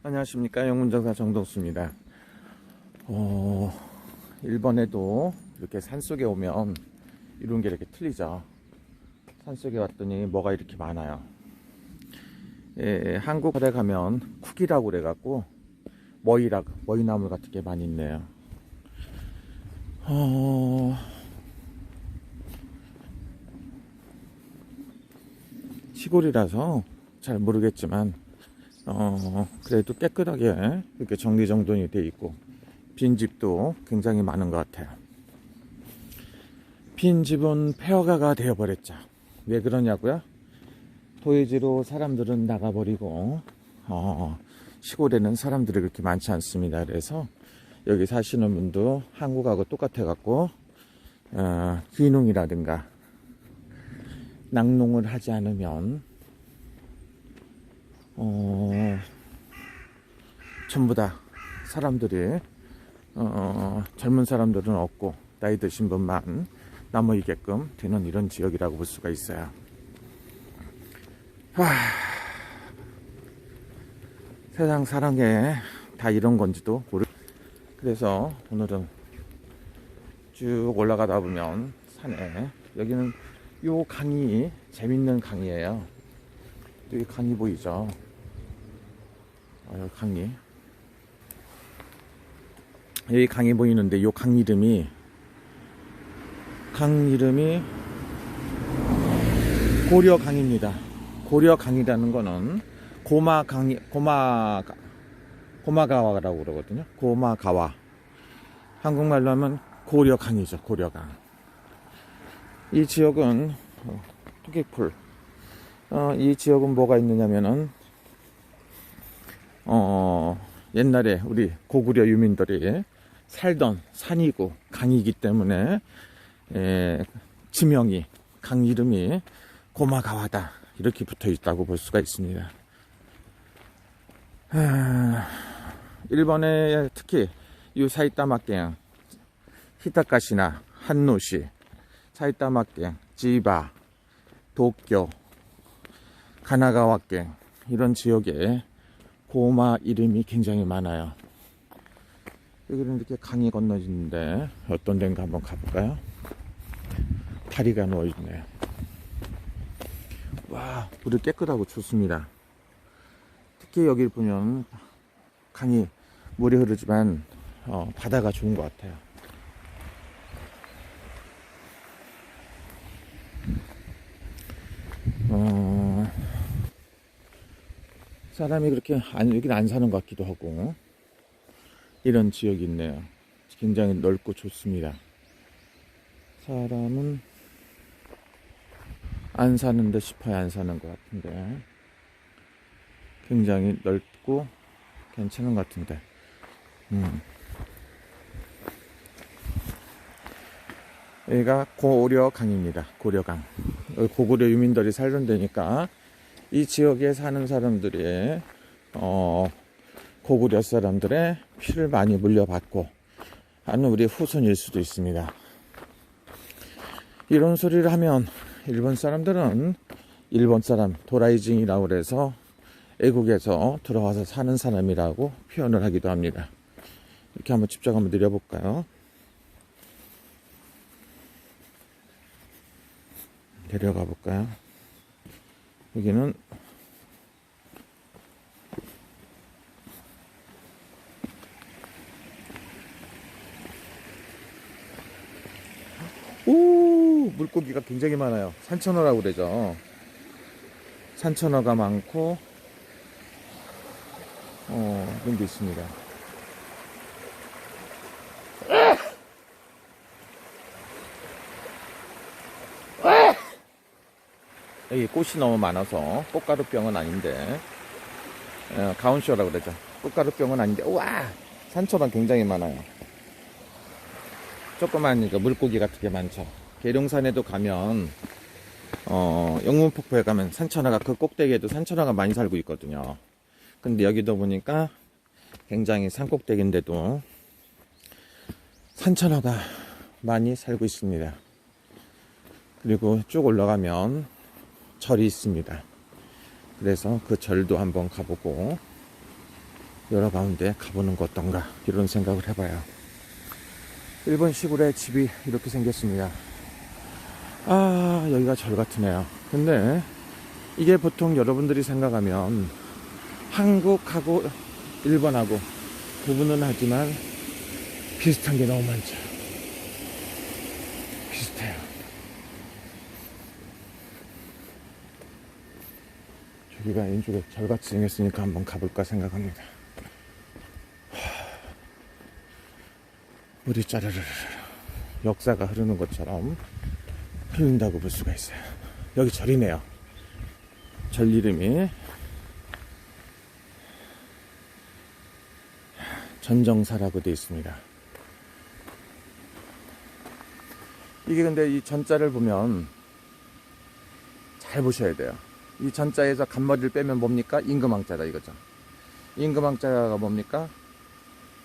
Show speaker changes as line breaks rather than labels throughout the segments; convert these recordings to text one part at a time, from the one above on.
안녕하십니까, 영문정사 정동수입니다. 일본에도 이렇게 산속에 오면 이런 게 이렇게 틀리죠. 산속에 왔더니 뭐가 이렇게 많아요. 한국에 가면 쿡이라고 그래갖고 머이나물 같은 게 많이 있네요. 시골이라서 잘 모르겠지만 그래도 깨끗하게 이렇게 정리정돈이 돼 있고 빈집도 굉장히 많은 것 같아요. 빈집은 폐허가 되어버렸죠. 왜 그러냐고요? 도해지로 사람들은 나가버리고 시골에는 사람들이 그렇게 많지 않습니다. 그래서 여기 사시는 분도 한국하고 똑같아 갖고 귀농이라든가 낙농을 하지 않으면 전부 다 사람들이 젊은 사람들은 없고 나이 드신 분만 남아있게끔 되는 이런 지역이라고 볼 수가 있어요. 세상 사는 게 다 이런 건지도 그래서 오늘은 쭉 올라가다 보면 산에 여기는 요 강이 재밌는 강이에요. 여기 강이 보이죠? 여기 강이 보이는데 요 강 이름이 고려강입니다. 고려강이라는 거는 고마가와라고 그러거든요. 고마가와. 한국말로 하면 고려강이죠. 고려강. 이 지역은 토끼풀. 이 지역은 뭐가 있느냐면은 옛날에 우리 고구려 유민들이 살던 산이고 강이기 때문에 지명이 강 이름이 고마가와다 이렇게 붙어 있다고 볼 수가 있습니다. 일본에 특히 이 사이타마県히타카시나 한노시 사이타마県지바 도쿄 가나가와県이런 지역에 고마 이름이 굉장히 많아요. 여기는 이렇게 강이 건너지는데 어떤 데인가 한번 가볼까요? 다리가 놓여있네요. 와, 물이 깨끗하고 좋습니다. 특히 여기를 보면 강이 물이 흐르지만 바다가 좋은 것 같아요. 사람이 그렇게 여기는 안 사는 것 같기도 하고 이런 지역이 있네요. 굉장히 넓고 좋습니다. 사람은 안 사는 듯 싶어야 안 사는 것 같은데 굉장히 넓고 괜찮은 것 같은데 여기가 고려강입니다. 고려강. 여기 고구려 유민들이 살던 데니까 이 지역에 사는 사람들이 고구려 사람들의 피를 많이 물려받고 하는 우리 후손일 수도 있습니다. 이런 소리를 하면 일본 사람들은 일본 사람 도라이징이라고 해서 애국에서 들어와서 사는 사람이라고 표현을 하기도 합니다. 이렇게 한번 직접 한번 내려볼까요? 내려가 볼까요? 여기는 물고기가 굉장히 많아요. 산천어라고 그러죠. 산천어가 많고 그런 게 있습니다. 여기 꽃이 너무 많아서 꽃가루병은 아닌데 가온쇼라고 그러죠. 꽃가루병은 아닌데 우와, 산천어 굉장히 많아요. 조그만 물고기 같은 게 많죠. 계룡산에도 가면 영문폭포에 가면 산천어가 그 꼭대기에도 산천어가 많이 살고 있거든요. 근데 여기도 보니까 굉장히 산꼭대기인데도 산천어가 많이 살고 있습니다. 그리고 쭉 올라가면 절이 있습니다. 그래서 그 절도 한번 가보고 여러 가운데 가보는 것 어떤가 이런 생각을 해봐요. 일본 시골에 집이 이렇게 생겼습니다. 아, 여기가 절 같으네요. 근데 이게 보통 여러분들이 생각하면 한국하고 일본하고 구분은 하지만 비슷한 게 너무 많죠. 비슷해요. 저기가 왼쪽에 절같이 생겼으니까 한번 가볼까 생각합니다. 물이 짜르르르 역사가 흐르는 것처럼 흐른다고 볼 수가 있어요. 여기 절이네요. 절 이름이 전정사라고 되어 있습니다. 이게 근데 이 전자를 보면 잘 보셔야 돼요. 이 전자에서 간머리를 빼면 뭡니까? 임금왕자다 이거죠. 임금왕자가 뭡니까?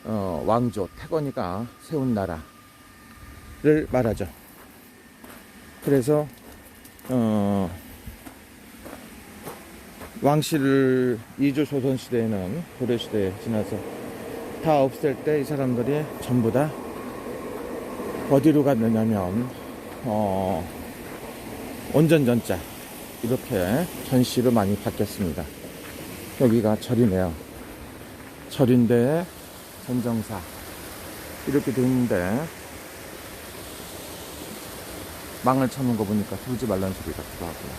왕조 태건이가 세운 나라를 말하죠. 그래서 왕실을 이조 조선시대에는 고려시대에 지나서 다 없앨 때 이 사람들이 전부 다 어디로 갔느냐면 온전전자 이렇게 전시로 많이 바뀌었습니다. 여기가 절이네요. 절인데 전정사 이렇게 돼 있는데 망을 쳐놓은 거 보니까 두지 말라는 소리 같기도 하고요.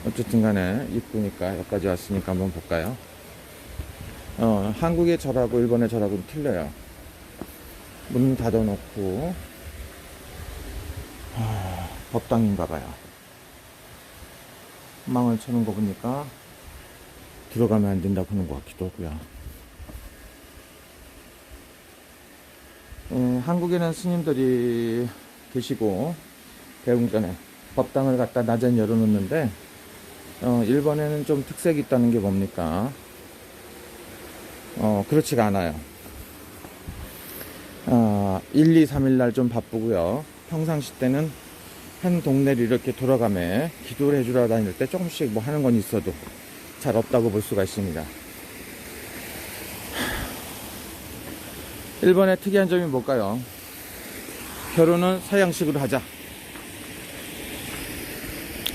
어쨌든 간에 이쁘니까 여기까지 왔으니까 한번 볼까요? 한국의 절하고 일본의 절하고는 틀려요. 문 닫아놓고 법당인가봐요. 망을 쳐놓은 거 보니까 들어가면 안 된다고 하는 것 같기도 하고요. 한국에는 스님들이 계시고 대웅전에 법당을 갖다 낮엔 열어놓는데 일본에는 좀 특색이 있다는 게 뭡니까? 그렇지가 않아요. 1, 2, 3일 날 좀 바쁘고요. 평상시 때는 한 동네를 이렇게 돌아가며 기도를 해주러 다닐 때 조금씩 뭐 하는 건 있어도 잘 없다고 볼 수가 있습니다. 일본의 특이한 점이 뭘까요? 결혼은 서양식으로 하자.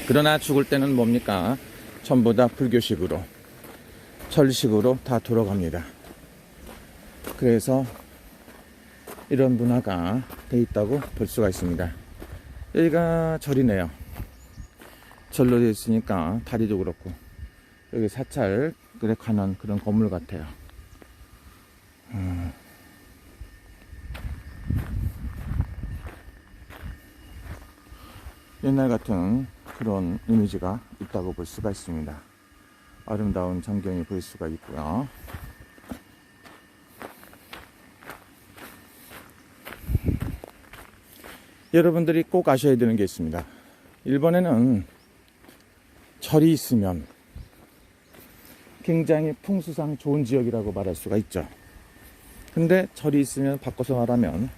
그러나 죽을 때는 뭡니까? 전부 다 불교식으로, 절식으로 다 돌아갑니다. 그래서 이런 문화가 돼 있다고 볼 수가 있습니다. 여기가 절이네요. 절로 되어 있으니까 다리도 그렇고 여기 사찰에 관한 그런 건물 같아요. 옛날 같은 그런 이미지가 있다고 볼 수가 있습니다. 아름다운 전경이 보일 수가 있고요. 여러분들이 꼭 아셔야 되는 게 있습니다. 일본에는 절이 있으면 굉장히 풍수상 좋은 지역이라고 말할 수가 있죠. 근데 절이 있으면 바꿔서 말하면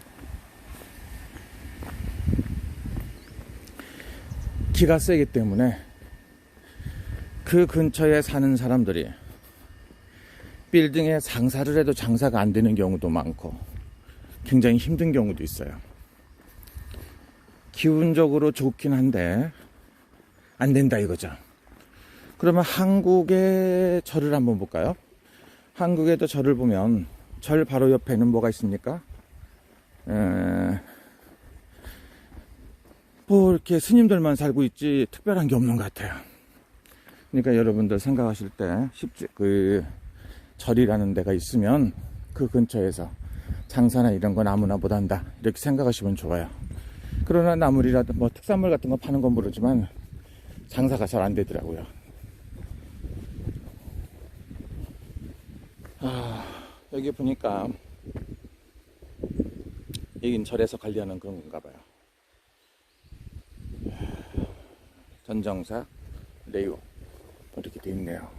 기가 세기 때문에 그 근처에 사는 사람들이 빌딩에 장사를 해도 장사가 안 되는 경우도 많고 굉장히 힘든 경우도 있어요. 기운적으로 좋긴 한데 안 된다 이거죠. 그러면 한국의 절을 한번 볼까요? 한국에도 절을 보면 절 바로 옆에는 뭐가 있습니까? 뭐 이렇게 스님들만 살고 있지 특별한 게 없는 것 같아요. 그러니까 여러분들 생각하실 때 절이라는 데가 있으면 그 근처에서 장사나 이런 건 아무나 못한다 이렇게 생각하시면 좋아요. 그러나 나물이라도 뭐 특산물 같은 거 파는 건 모르지만 장사가 잘 안 되더라고요. 여기 보니까 여긴 절에서 관리하는 그런 건가 봐요. 전정사 레이오 이렇게 돼 있네요.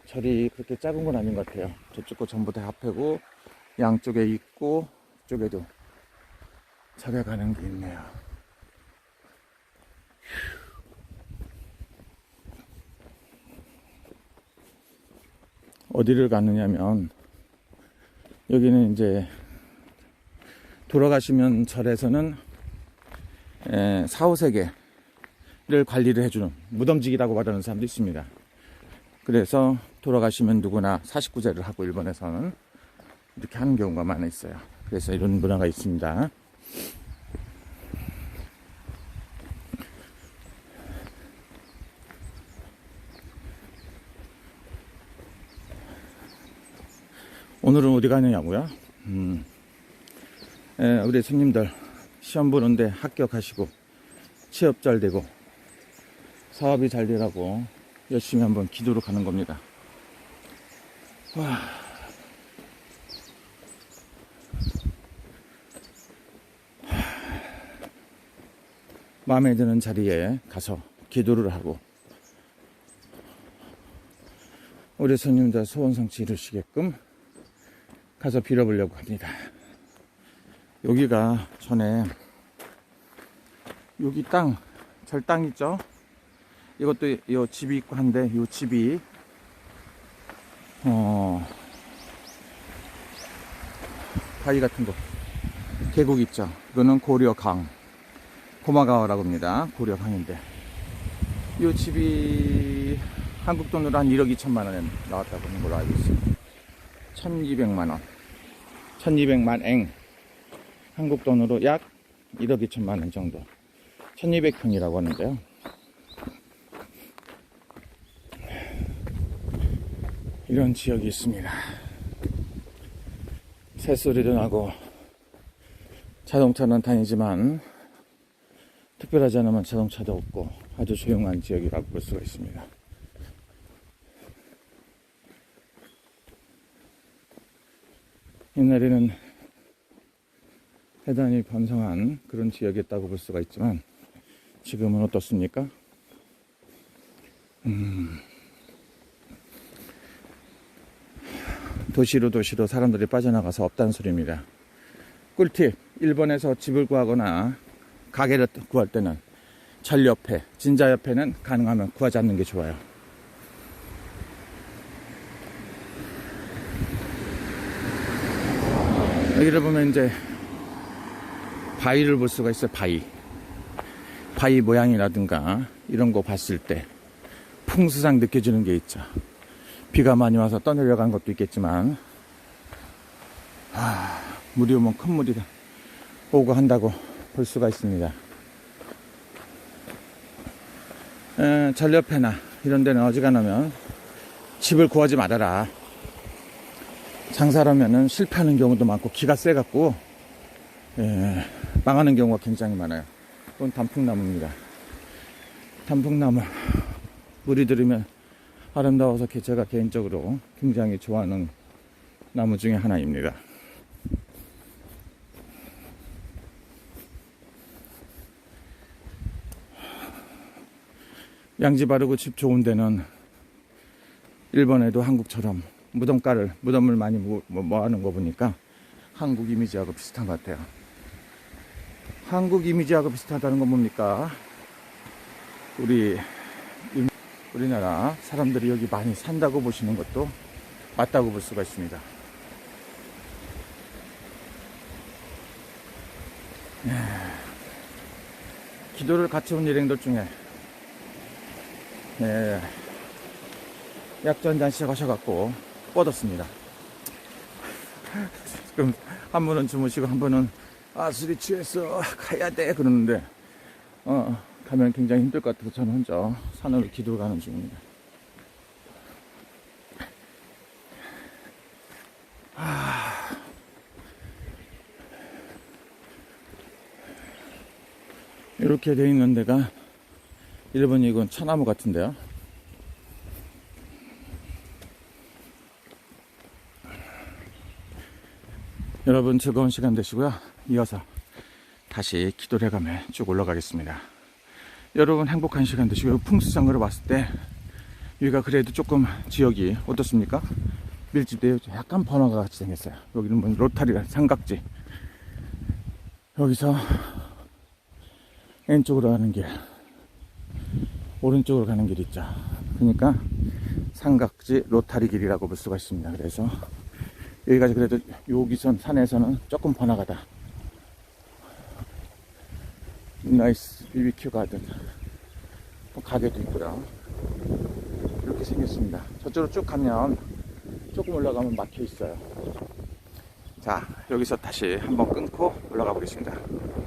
절이 그렇게 작은 건 아닌 것 같아요. 저쪽 거 전부 다 앞에고 양쪽에 있고 이쪽에도 절에 가는 게 있네요. 어디를 가느냐면, 여기는 이제 돌아가시면 절에서는 4, 5세계를 관리를 해주는 무덤직이라고 말하는 사람도 있습니다. 그래서 돌아가시면 누구나 49제를 하고 일본에서는 이렇게 하는 경우가 많이 있어요. 그래서 이런 문화가 있습니다. 오늘은 어디 가느냐고요? 우리 손님들 시험 보는데 합격하시고 취업 잘 되고 사업이 잘 되라고 열심히 한번 기도로 가는 겁니다. 와. 마음에 드는 자리에 가서 기도를 하고 우리 손님들 소원 성취 이루시게끔 가서 빌어보려고 합니다. 여기가 전에 여기 땅, 절 땅 있죠? 이것도 요 집이 있고 한데 요 집이 바위 같은 거 계곡 있죠? 이거는 고려강 고마가와라고 합니다. 고려강인데 요 집이 한국 돈으로 한 1억 2천만 원에 나왔다고 하는 걸로 알고 있습니다. 1200만 원 1200만 엥 한국 돈으로 약 1억 2천만 원 정도 1200평이라고 하는데요. 이런 지역이 있습니다. 새소리도 나고 자동차는 다니지만 특별하지 않으면 자동차도 없고 아주 조용한 지역이라고 볼 수가 있습니다. 옛날에는 대단히 번성한 그런 지역이었다고 볼 수가 있지만 지금은 어떻습니까? 도시로 사람들이 빠져나가서 없다는 소리입니다. 꿀팁, 일본에서 집을 구하거나 가게를 구할 때는 절 옆에, 진자 옆에는 가능하면 구하지 않는 게 좋아요. 여기를 보면 이제 바위를 볼 수가 있어요. 바위 모양이라든가 이런 거 봤을 때 풍수상 느껴지는 게 있죠. 비가 많이 와서 떠내려간 것도 있겠지만 물이 오면 큰 물이 오고 한다고 볼 수가 있습니다. 절 옆에나 이런 데는 어지간하면 집을 구하지 말아라. 장사를 하면은 실패하는 경우도 많고 기가 세갖고 망하는 경우가 굉장히 많아요. 이건 단풍나무입니다. 단풍나무 물이 들으면 아름다워서 제가 개인적으로 굉장히 좋아하는 나무 중에 하나입니다. 양지 바르고 집 좋은 데는 일본에도 한국처럼 무덤을 많이 모아놓은 거 보니까 한국 이미지하고 비슷한 것 같아요. 한국 이미지하고 비슷하다는 건 뭡니까? 우리나라 사람들이 여기 많이 산다고 보시는 것도 맞다고 볼 수가 있습니다. 기도를 같이 온 일행들 중에 약주 한 잔씩 하셔갖고 뻗었습니다. 지금 한 분은 주무시고 한 분은 술이 취했어 가야 돼 그러는데 가면 굉장히 힘들 것 같아서 저는 혼자 산으로 기도를 가는 중입니다. 이렇게 돼 있는 데가 일본 이건 차나무 같은데요. 여러분 즐거운 시간 되시고요. 이어서 다시 기도를 해가며 쭉 올라가겠습니다. 여러분 행복한 시간 되시고요. 풍수상으로 봤을 때 여기가 그래도 조금 지역이 어떻습니까? 밀집되어 약간 번화가 같이 생겼어요. 여기는 뭐 로타리가 삼각지. 여기서 왼쪽으로 가는 길, 오른쪽으로 가는 길 있죠. 그러니까 삼각지 로타리 길이라고 볼 수가 있습니다. 그래서 여기까지 그래도 여기선 산에서는 조금 번화가다. 나이스 BBQ 가든 가게도 있고요. 이렇게 생겼습니다. 저쪽으로 쭉 가면 조금 올라가면 막혀 있어요. 자, 여기서 다시 한번 끊고 올라가 보겠습니다.